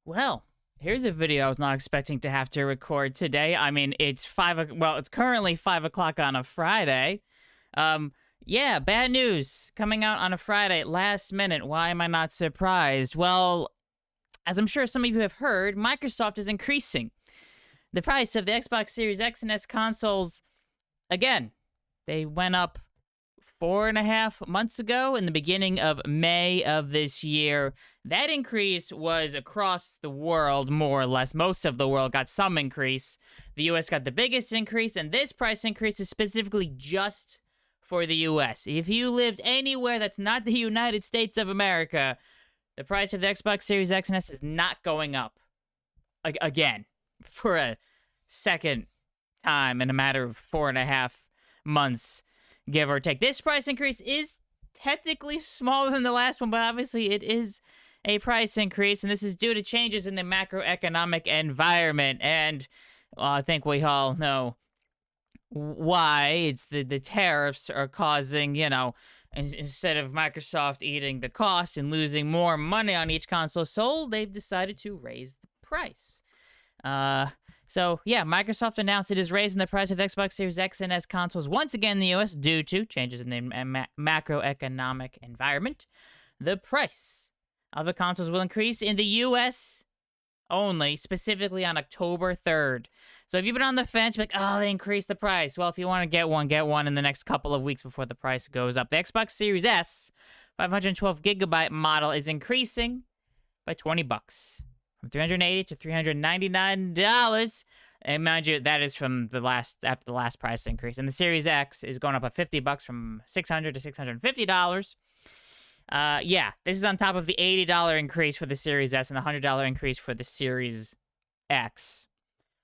Well, here's a video I was not expecting to have to record today. I mean, it's currently 5 o'clock on a Friday. Yeah, bad news coming out on a Friday, last minute. Why am I not surprised? Well, as I'm sure some of you have heard, Microsoft is increasing the price of the Xbox Series X and S consoles again. They went up 4.5 months ago in the beginning of May of this year. That increase was across the world, more or less. Most of the world got some increase. The US got the biggest increase, and this price increase is specifically just for the US. If you lived anywhere that's not the United States of America, the price of the Xbox Series X and S is not going up again for a second time in a matter of 4.5 months. Give or take. This price increase is technically smaller than the last one, but obviously it is a price increase, and this is due to changes in the macroeconomic environment. And well, I think we all know why. It's the tariffs are causing, instead of Microsoft eating the cost and losing more money on each console sold, they've decided to raise the price. So, yeah, Microsoft announced it is raising the price of Xbox Series X and S consoles once again in the US due to changes in the macroeconomic environment. The price of the consoles will increase in the US only, specifically on October 3rd. So if you've been on the fence, like, oh, they increased the price. Well, if you want to get one in the next couple of weeks before the price goes up. The Xbox Series S 512GB model is increasing by $20. From $380 to $399, and mind you, that is from after the last price increase. And the Series X is going up at $50 from $600 to $650. Yeah, this is on top of the $80 increase for the Series S and the $100 increase for the Series X.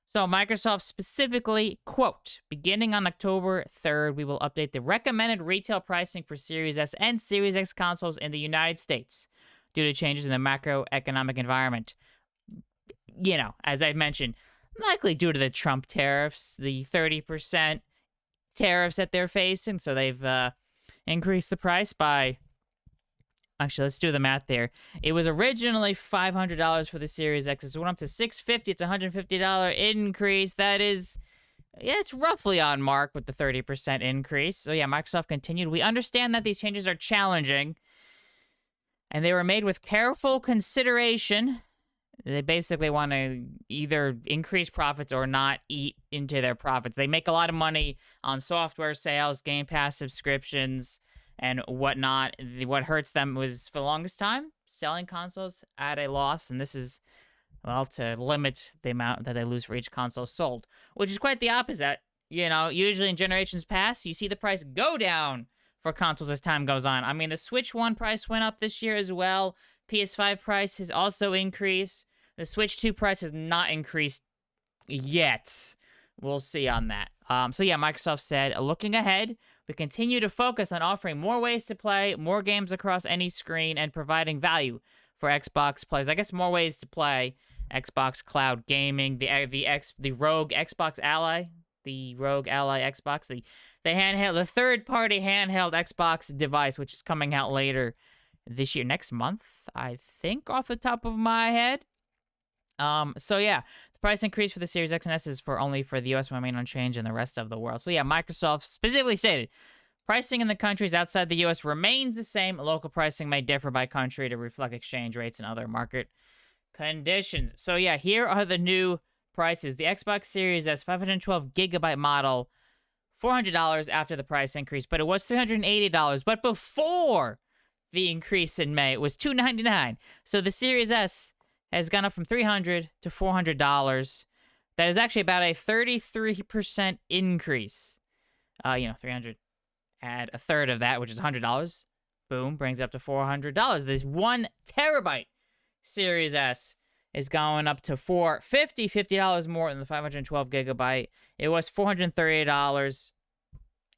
So Microsoft specifically, quote, beginning on October 3rd, we will update the recommended retail pricing for Series S and Series X consoles in the United States due to changes in the macroeconomic environment. As I mentioned, likely due to the Trump tariffs, the 30% tariffs that they're facing. So they've increased the price by, actually, let's do the math there. It was originally $500 for the Series X. It went up to $650. It's a $150 increase. That is, yeah, it's roughly on mark with the 30% increase. So yeah, Microsoft continued. We understand that these changes are challenging, and they were made with careful consideration. They basically want to either increase profits or not eat into their profits. They make a lot of money on software sales, Game Pass subscriptions, and whatnot. What hurts them was, for the longest time, selling consoles at a loss. And this is, well, to limit the amount that they lose for each console sold, which is quite the opposite. Usually in generations past, you see the price go down for consoles as time goes on. I mean, the Switch 1 price went up this year as well. PS5 price has also increased. The Switch 2 price has not increased yet. We'll see on that. So yeah, Microsoft said, looking ahead, we continue to focus on offering more ways to play, more games across any screen, and providing value for Xbox players. I guess more ways to play. Xbox Cloud Gaming, the Rogue Xbox Ally, the Rogue Ally Xbox, the handheld, the third-party handheld Xbox device, which is coming out later this year, next month, I think, off the top of my head. So yeah, the price increase for the Series X and S is only for the US, remain unchanged in the rest of the world. So yeah, Microsoft specifically stated, pricing in the countries outside the US remains the same. Local pricing may differ by country to reflect exchange rates and other market conditions. So yeah, here are the new prices. The Xbox Series S 512GB model, $400 after the price increase, but it was $380. But before the increase in May, it was $299. So the Series S has gone up from $300 to $400. That is actually about a 33% increase. 300, add a third of that, which is $100. Boom, brings it up to $400. This 1 terabyte Series S is going up to $450, $50 more than the 512GB. It was $438.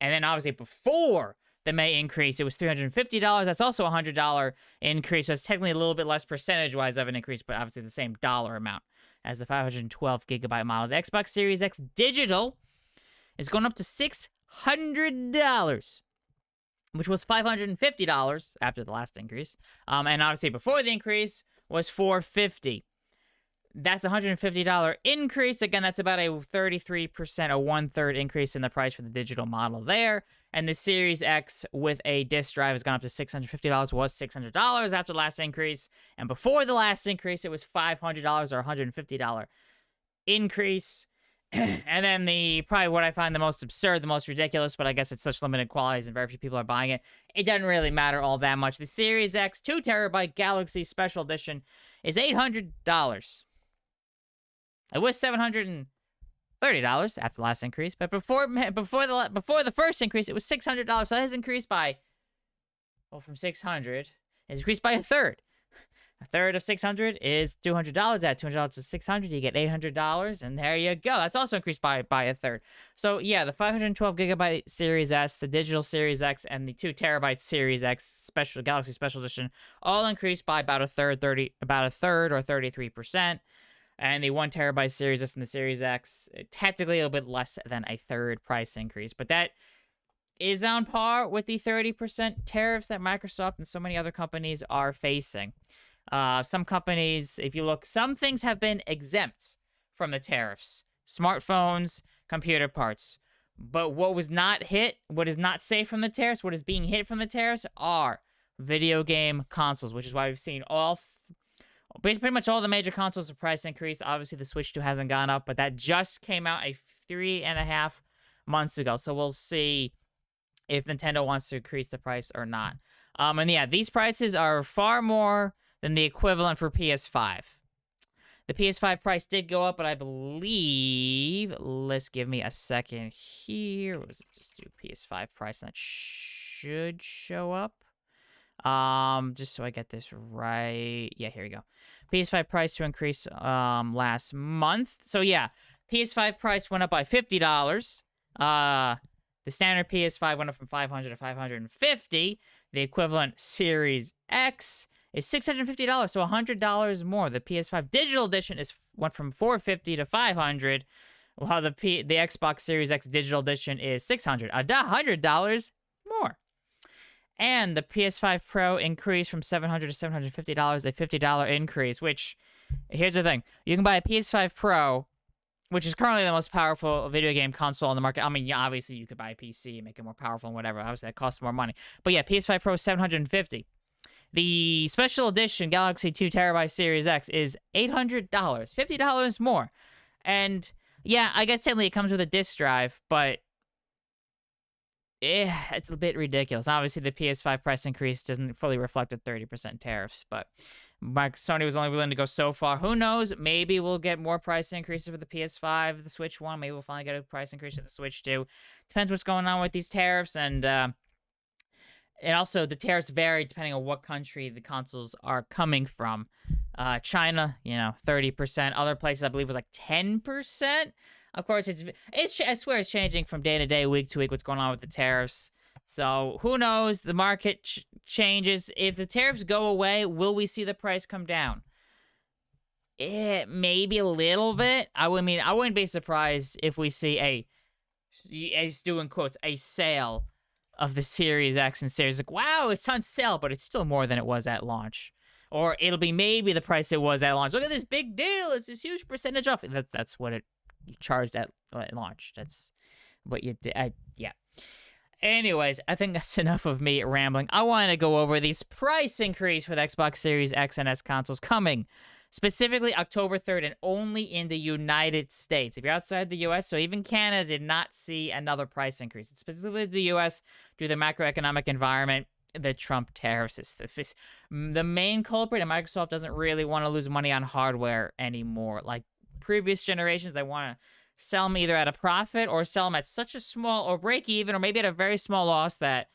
And then obviously before the May increase, it was $350. That's also a $100 increase. So it's technically a little bit less percentage-wise of an increase, but obviously the same dollar amount as the 512GB model. The Xbox Series X Digital is going up to $600, which was $550 after the last increase. And obviously before the increase was $450. That's a $150 increase. Again, that's about a 33%, a one-third increase in the price for the digital model there. And the Series X with a disk drive has gone up to $650, was $600 after the last increase. And before the last increase, it was $500 or $150 increase. And then probably what I find the most absurd, the most ridiculous, but I guess it's such limited quantities and very few people are buying it. It doesn't really matter all that much. The Series X 2TB Galaxy Special Edition is $800. It was $730 after the last increase, but before the first increase, it was $600. So it has increased by, well, from 600, it's increased by a third. A third of 600 is $200. Add $200 to 600, you get $800, and there you go. That's also increased by a third. So yeah, the 512GB Series S, the digital Series X, and the 2TB Series X Galaxy Special Edition all increased by about a third or 33%. And the 1TB Series S and the Series X, technically a little bit less than a third price increase. But that is on par with the 30% tariffs that Microsoft and so many other companies are facing. Some companies, if you look, some things have been exempt from the tariffs. Smartphones, computer parts. But what was not hit, what is not safe from the tariffs, what is being hit from the tariffs are video game consoles, which is why we've seen pretty much all the major consoles of price increase. Obviously, the Switch 2 hasn't gone up, but that just came out 3.5 months ago. So we'll see if Nintendo wants to increase the price or not. And yeah, these prices are far more than the equivalent for PS5. The PS5 price did go up, but I believe, let's give me a second here. What does it just do? PS5 price, and that should show up. Just so I get this right. Yeah, here we go. PS5 price to increase last month. So yeah, PS5 price went up by $50. The standard PS5 went up from $500 to $550. The equivalent Series X is $650, so $100 more. The PS5 digital edition went from $450 to $500, while the Xbox Series X digital edition is $600, $100 more. And the PS5 Pro increased from $700 to $750, a $50 increase, which, here's the thing. You can buy a PS5 Pro, which is currently the most powerful video game console on the market. I mean, yeah, obviously you could buy a PC and make it more powerful and whatever. Obviously that costs more money. But yeah, PS5 Pro is $750. The special edition Galaxy 2TB Series X is $800, $50 more. And yeah, I guess technically it comes with a disc drive, but it's a bit ridiculous. Obviously, the PS5 price increase doesn't fully reflect the 30% tariffs, but Sony was only willing to go so far. Who knows? Maybe we'll get more price increases for the PS5, the Switch 1. Maybe we'll finally get a price increase for the Switch 2. Depends what's going on with these tariffs, and also the tariffs vary depending on what country the consoles are coming from. China, 30%. Other places, I believe, was like 10%. Of course, I swear it's changing from day to day, week to week, what's going on with the tariffs. So who knows? The market changes. If the tariffs go away, will we see the price come down? Maybe a little bit. I wouldn't be surprised if we see as doing quotes, a sale of the Series X and Series. Like, wow, it's on sale, but it's still more than it was at launch. Or it'll be maybe the price it was at launch. Look at this big deal. It's this huge percentage off. That's what you charged at launch. That's what you did. Yeah. Anyways, I think that's enough of me rambling. I wanted to go over these price increase for the Xbox Series X and S consoles coming specifically October 3rd and only in the United States. If you're outside the U.S., so even Canada did not see another price increase. It's specifically the U.S. due to the macroeconomic environment, the Trump tariffs. Is the main culprit, and Microsoft doesn't really want to lose money on hardware anymore. Like previous generations, they want to sell them either at a profit or sell them at such a small or break even or maybe at a very small loss that,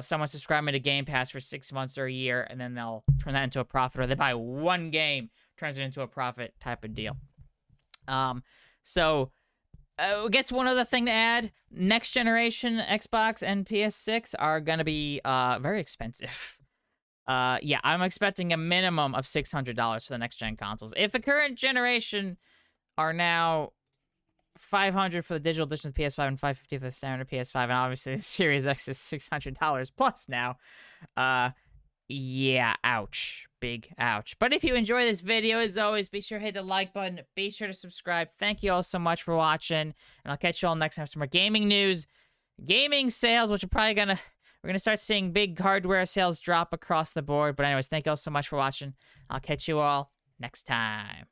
someone's subscribing to Game Pass for 6 months or a year and then they'll turn that into a profit, or they buy one game, turns it into a profit type of deal. So I guess one other thing to add, next generation Xbox and PS6 are going to be very expensive. Yeah, I'm expecting a minimum of $600 for the next gen consoles. If the current generation are now $500 for the digital edition of the PS5 and $550 for the standard PS5, and obviously the Series X is $600 plus now. Yeah, ouch. big ouch. But if you enjoy this video, as always, be sure to hit the like button. Be sure to subscribe. Thank you all so much for watching. And I'll catch you all next time for some more gaming news. Gaming sales, which are probably gonna... We're gonna start seeing big hardware sales drop across the board. But anyways, thank you all so much for watching. I'll catch you all next time.